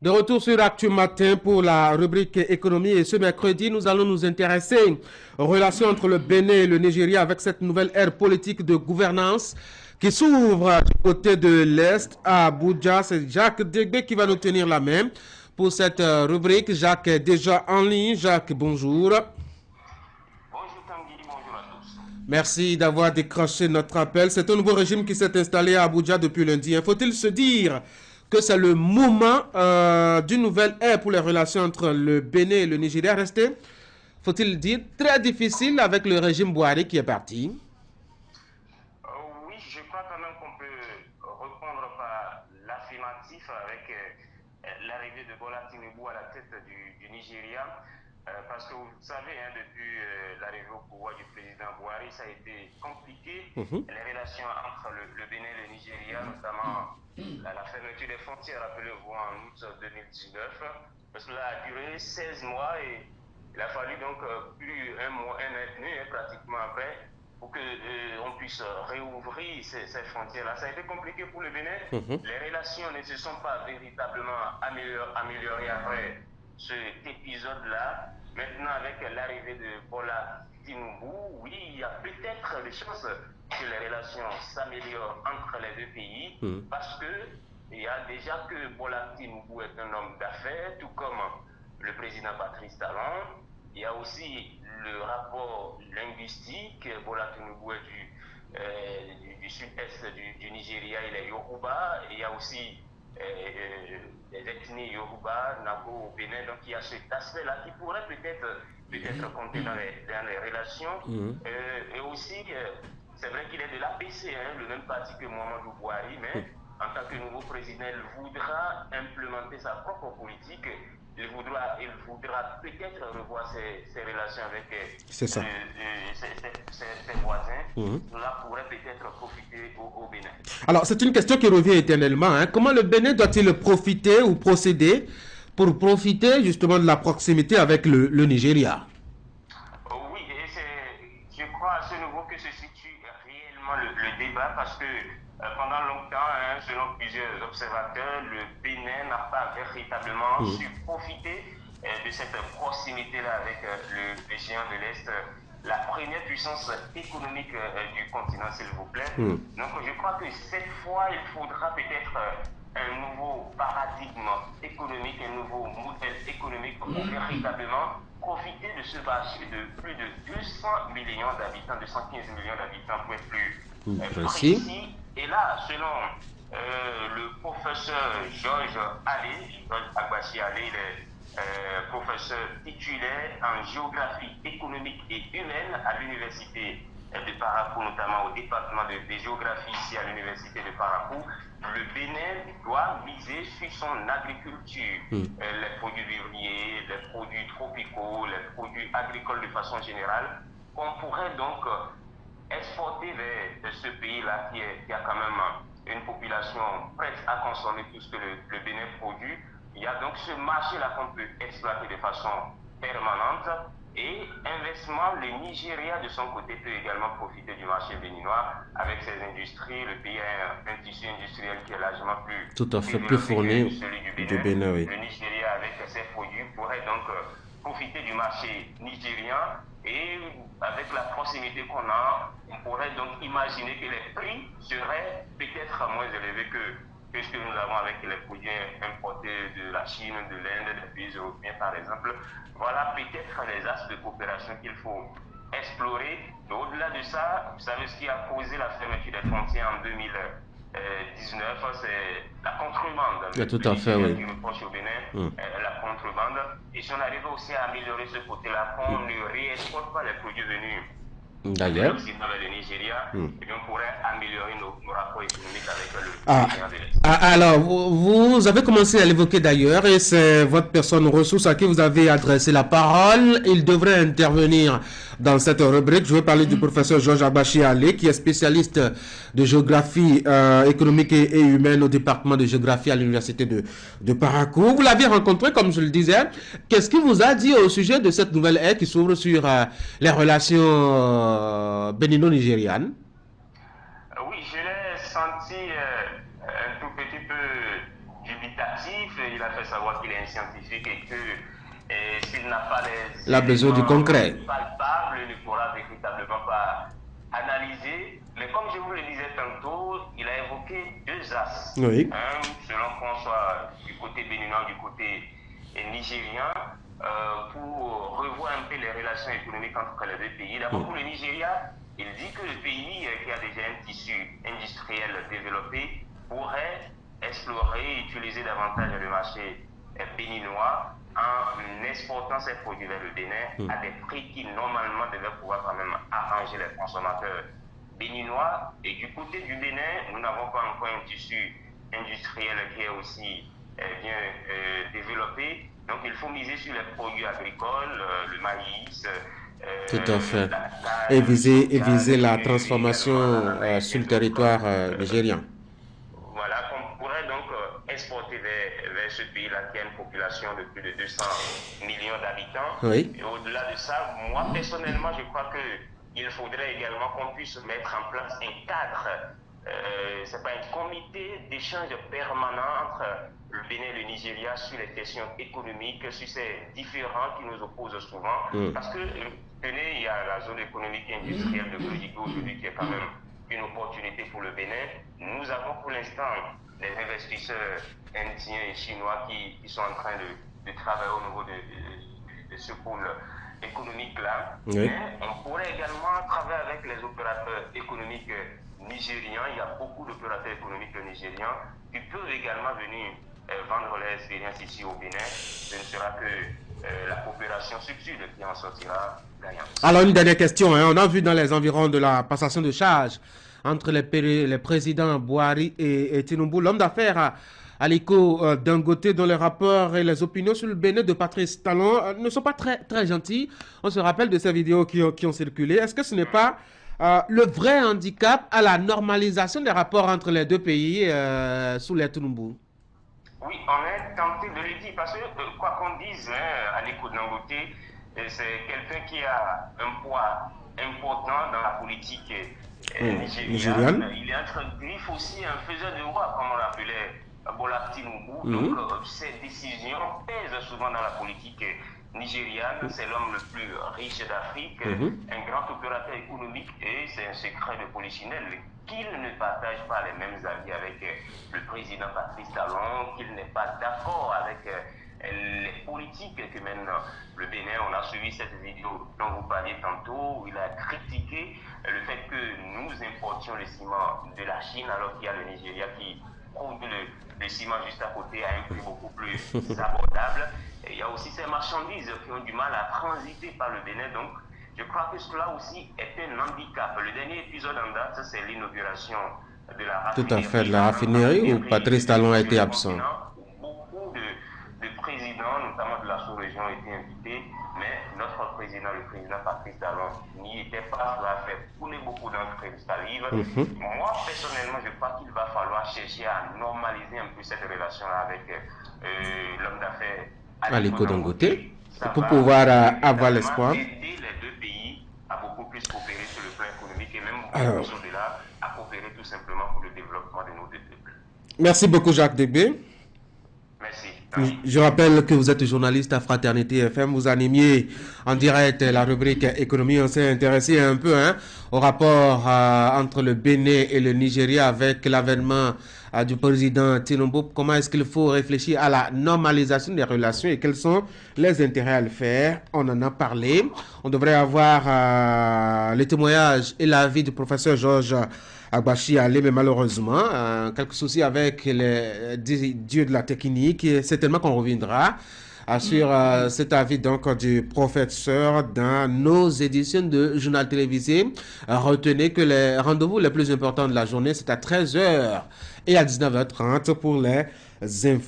De retour sur Actu Matin pour la rubrique économie et ce mercredi, nous allons nous intéresser aux relations entre le Bénin et le Nigeria avec cette nouvelle ère politique de gouvernance qui s'ouvre du côté de l'Est à Abuja. C'est Jacques Degbe qui va nous tenir la main pour cette rubrique. Jacques est déjà en ligne. Jacques, bonjour. Bonjour Tanguy, bonjour à tous. Merci d'avoir décroché notre appel. C'est un nouveau régime qui s'est installé à Abuja depuis lundi. Faut-il se dire que c'est le moment d'une nouvelle ère pour les relations entre le Bénin et le Nigeria, resté, faut-il dire, très difficile avec le régime Buhari qui est parti? Oui, je crois quand même qu'on peut répondre par l'affirmatif avec l'arrivée de Bola Tinubu à la tête du Nigeria. Parce que vous savez, hein, depuis l'arrivée au pouvoir du président Buhari, ça a été compliqué. Les relations entre le Bénin et le Nigeria, notamment la fermeture des frontières, rappelez-vous, en août 2019, parce que cela a duré 16 mois et il a fallu donc plus un mois, un an et demi, pratiquement après, pour qu'on puisse réouvrir ces frontières-là. Ça a été compliqué pour le Bénin. Les relations ne se sont pas véritablement améliorées après cet épisode-là. Maintenant, avec l'arrivée de Bola Tinubu, oui, il y a peut-être des chances que les relations s'améliorent entre les deux pays, parce que il y a déjà que Bola Tinubu est un homme d'affaires, tout comme le président Patrice Talon. Il y a aussi le rapport linguistique. Bola Tinubu est du sud-est du Nigeria, il est Yoruba. Il y a aussi les ethnies Yoruba, Nabo au Bénin. Donc il y a cet aspect-là qui pourrait peut-être compter dans les relations. Et aussi, c'est vrai qu'il est de l'APC, hein, le même parti que Mohamedou Buhari, mais en tant que nouveau président, il voudra implémenter sa propre politique. Il voudra peut-être revoir ses relations avec ses voisins. Cela pourrait peut-être profiter au Bénin. Alors, c'est une question qui revient éternellement. Hein. Comment le Bénin doit-il profiter ou procéder pour profiter justement de la proximité avec le Nigeria? Oui, et je crois à ce niveau que se situe réellement le débat, parce que pendant longtemps, hein, selon plusieurs observateurs, le Bénin n'a pas véritablement su profiter de cette proximité-là avec le géant de l'Est, la première puissance économique du continent, s'il vous plaît. Donc je crois que cette fois, il faudra peut-être un nouveau paradigme économique, un nouveau modèle économique pour véritablement profiter de ce marché de plus de 200 millions d'habitants, 215 millions d'habitants pour être plus précis. Et là, selon le professeur Georges Agbashi Allé, il est professeur titulaire en géographie économique et humaine à l'université de Parakou, notamment au département de géographie ici à l'université de Parakou. Le Bénin doit miser sur son agriculture, les produits vivriers, les produits tropicaux, les produits agricoles de façon générale, qu'on pourrait donc exporter vers ce pays-là qui a quand même une population prête à consommer tout ce que le Bénin produit. Il y a donc ce marché-là qu'on peut exploiter de façon permanente. Et inversement, le Nigeria, de son côté, peut également profiter du marché béninois avec ses industries. Le pays a un tissu industriel qui est largement plus fourni que celui du Bénin. Oui. Le Nigeria, avec ses produits, pourrait donc profiter du marché nigérian. Et avec la proximité qu'on a, on pourrait donc imaginer que les prix seraient peut-être moins élevés que ce que nous avons avec les produits importés de la Chine, de l'Inde, des pays européens par exemple. Voilà peut-être les axes de coopération qu'il faut explorer. Et au-delà de ça, vous savez ce qui a causé la fermeture des frontières en 2019, c'est la contrebande. Tout à fait, oui. Qui reproche au Bénin la contrebande. Et si on arrive aussi à améliorer ce côté-là, qu'on ne réexporte pas les produits venus d'ailleurs, avec le Nigeria, et bien on pourrait améliorer nos rapports économiques avec le géant de l'Est. Alors, vous avez commencé à l'évoquer d'ailleurs, et c'est votre personne ressource à qui vous avez adressé la parole. Il devrait intervenir dans cette rubrique. Je vais parler du professeur Georges Agbashi Allé, qui est spécialiste de géographie économique et humaine au département de géographie à l'université de Parakou. Vous l'avez rencontré, comme je le disais. Qu'est-ce qu'il vous a dit au sujet de cette nouvelle ère qui s'ouvre sur les relations bénino-nigérianes? Oui, je l'ai senti un tout petit peu dubitatif. il a fait savoir qu'il est un scientifique et que s'il n'a pas les la besoin du concret palpables, il ne pourra véritablement pas analyser. Mais comme je vous le disais tantôt, il a évoqué deux axes. Oui. Selon qu'on soit du côté béninois, du côté nigérien, pour revoir un peu les relations économiques entre les deux pays. D'abord, pour le Nigeria, il dit que le pays qui a déjà un tissu industriel développé pourrait explorer et utiliser davantage le marché béninois en exportant ses produits vers le Bénin à des prix qui normalement devaient pouvoir quand même arranger les consommateurs béninois. Et du côté du Bénin, nous n'avons pas encore un tissu industriel qui est aussi bien développé. Donc il faut miser sur les produits agricoles, le maïs. Tout à fait. Et viser la transformation sur le territoire nigérien. Voilà, qu'on pourrait donc exporter vers ce pays-là qui a une population de plus de 200 millions d'habitants. Oui. Et au-delà de ça, moi personnellement, je crois qu'il faudrait également qu'on puisse mettre en place un cadre, c'est pas un comité d'échange permanent entre le Bénin et le Nigeria sur les questions économiques, sur ces différends qui nous opposent souvent. Parce que, tenez, il y a la zone économique et industrielle de Kodigo aujourd'hui qui est quand même une opportunité pour le Bénin. Nous avons pour l'instant des investisseurs indiens et chinois qui sont en train de travailler au niveau de ce pôle économique-là. Oui. Mais on pourrait également travailler avec les opérateurs économiques nigérians. Il y a beaucoup d'opérateurs économiques nigérians qui peuvent également venir vendre leur expérience ici au Bénin. Ce ne sera que la coopération sud-sud qui en sortira gagnante. Alors, une dernière question. On a vu dans les environs de la passation de charges entre les présidents Boari et Tinubu, l'homme d'affaires Aliko Dangote, dont les rapports et les opinions sur le Bénin de Patrice Talon ne sont pas très gentils. On se rappelle de ces vidéos qui ont circulé. Est-ce que ce n'est pas le vrai handicap à la normalisation des rapports entre les deux pays sous les Tinubu? Oui, on est tenté de le dire parce que, quoi qu'on dise, Aliko Dangote, c'est quelqu'un qui a un poids important dans la politique nigériane. Il est entre griffes aussi un faiseur de roi, comme on l'appelait Bola Tinubu. Donc, ses décisions pèsent souvent dans la politique nigériane. C'est l'homme le plus riche d'Afrique, un grand opérateur économique, et c'est un secret de polichinelle qu'il ne partage pas les mêmes avis avec le président Patrice Talon, qu'il n'est pas d'accord avec les politiques que mène le Bénin. On a suivi cette vidéo dont vous parliez tantôt, où il a critiqué le fait que nous importions le ciment de la Chine, alors qu'il y a le Nigeria qui produit le ciment juste à côté à un prix beaucoup plus abordable. Et il y a aussi ces marchandises qui ont du mal à transiter par le Bénin. Donc, je crois que cela aussi est un handicap. Le dernier épisode en date, c'est l'inauguration de la raffinerie. Tout à fait, de la raffinerie où Patrice Talon a été absent. Beaucoup de présidents, notamment de la sous-région, ont été invités, mais notre président, le président Patrice Talon, n'y était pas. Cela a fait couler beaucoup d'encre et de salive. Moi, personnellement, je crois qu'il va falloir chercher à normaliser un peu cette relation-là avec l'homme d'affaires Aliko Dangote, pour pouvoir avoir l'espoir. Aider les deux pays à beaucoup plus coopérer sur le plan économique et même beaucoup plus au-delà, à coopérer tout simplement pour le développement de nos deux peuples. Merci beaucoup, Jacques Debé. Merci. Je rappelle que vous êtes journaliste à Fraternité FM. Vous animiez en direct la rubrique économie. On s'est intéressé un peu au rapport entre le Bénin et le Nigeria avec l'avènement du président Tinubu. Comment est-ce qu'il faut réfléchir à la normalisation des relations et quels sont les intérêts à le faire? On en a parlé. On devrait avoir les témoignages et l'avis du professeur Georges Agbashi Allé, mais malheureusement, quelques soucis avec les dieux de la technique. Et certainement qu'on reviendra sur cet avis donc du professeur dans nos éditions de journal télévisé. Retenez que les rendez-vous les plus importants de la journée, c'est à 13h et à 19h30 pour les informations.